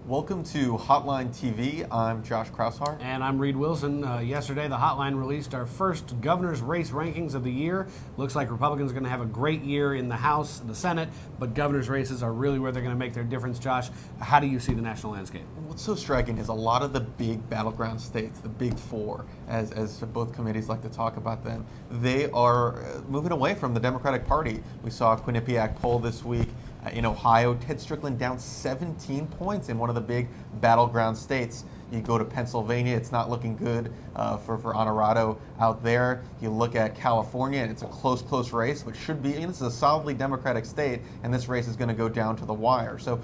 Welcome to Hotline TV. I'm Josh Kraushar. And I'm Reed Wilson. Yesterday, the Hotline released our first governor's race rankings of the year. Looks like Republicans are going to have a great year in the House, the Senate, but governor's races are really where they're going to make their difference. Josh, how do you see the national landscape? What's so striking is a lot of the big battleground states, the big four, as both committees like to talk about them, they are moving away from the Democratic Party. We saw a Quinnipiac poll this week. In Ohio, Ted Strickland down 17 points in one of the big battleground states. You go to Pennsylvania, it's not looking good for Honorado out there. You look at California, and it's a close race, which should be, this is a solidly Democratic state, and this race is going to go down to the wire. So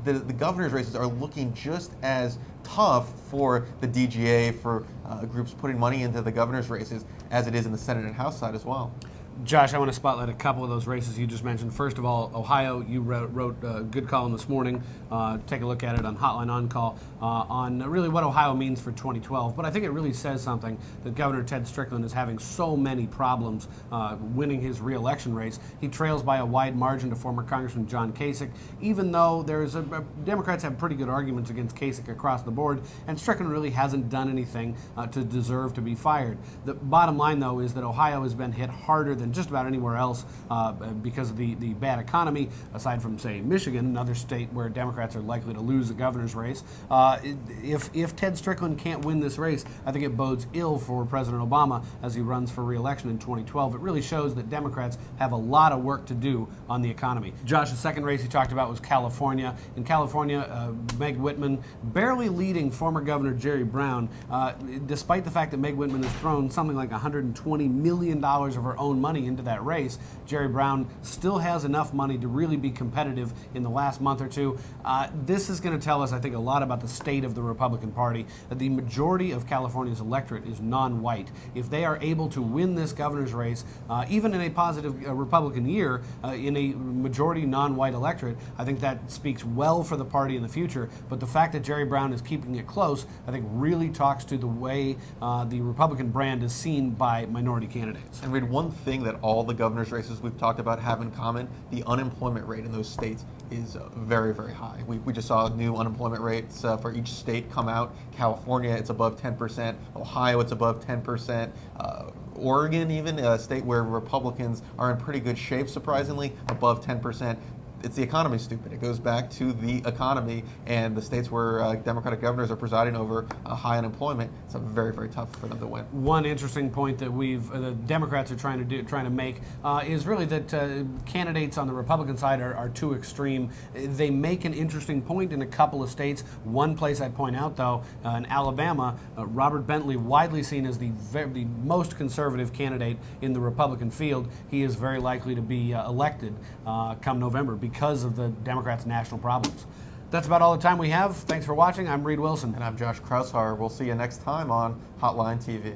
the governor's races are looking just as tough for the DGA, for groups putting money into the governor's races, as it is in the Senate and House side as well. Josh, I want to spotlight a couple of those races you just mentioned. First of all, Ohio, you wrote a good column this morning. Take a look at it on Hotline On Call on really what Ohio means for 2012. But I think it really says something that Governor Ted Strickland is having so many problems winning his re-election race. He trails by a wide margin to former Congressman John Kasich, even though Democrats have pretty good arguments against Kasich across the board, and Strickland really hasn't done anything to deserve to be fired. The bottom line, though, is that Ohio has been hit harder than just about anywhere else because of the bad economy, aside from, say, Michigan, another state where Democrats are likely to lose the governor's race. If Ted Strickland can't win this race, I think it bodes ill for President Obama as he runs for re-election in 2012. It really shows that Democrats have a lot of work to do on the economy. Josh, the second race he talked about was California. In California, Meg Whitman barely leading former Governor Jerry Brown, despite the fact that Meg Whitman has thrown something like $120 million of her own money into that race. Jerry Brown still has enough money to really be competitive in the last month or two. This is going to tell us, I think, a lot about the state of the Republican Party. That the majority of California's electorate is non-white. If they are able to win this governor's race, even in a positive Republican year, in a majority non-white electorate, I think that speaks well for the party in the future. But the fact that Jerry Brown is keeping it close, I think, really talks to the way the Republican brand is seen by minority candidates. And Reed, one thing that all the governor's races we've talked about have in common, the unemployment rate in those states is very, very high. We just saw new unemployment rates for each state come out. California, it's above 10%. Ohio, it's above 10%. Oregon, even a state where Republicans are in pretty good shape, surprisingly, above 10%. It's the economy, stupid. It goes back to the economy, and the states where Democratic governors are presiding over high unemployment, it's very, very tough for them to win. One interesting point that the Democrats are trying to make is really that candidates on the Republican side are too extreme. They make an interesting point in a couple of states. One place I'd point out, though, in Alabama, Robert Bentley, widely seen as the most conservative candidate in the Republican field, he is very likely to be elected come November because of the Democrats' national problems. That's about all the time we have. Thanks for watching. I'm Reed Wilson. And I'm Josh Kraushar. We'll see you next time on Hotline TV.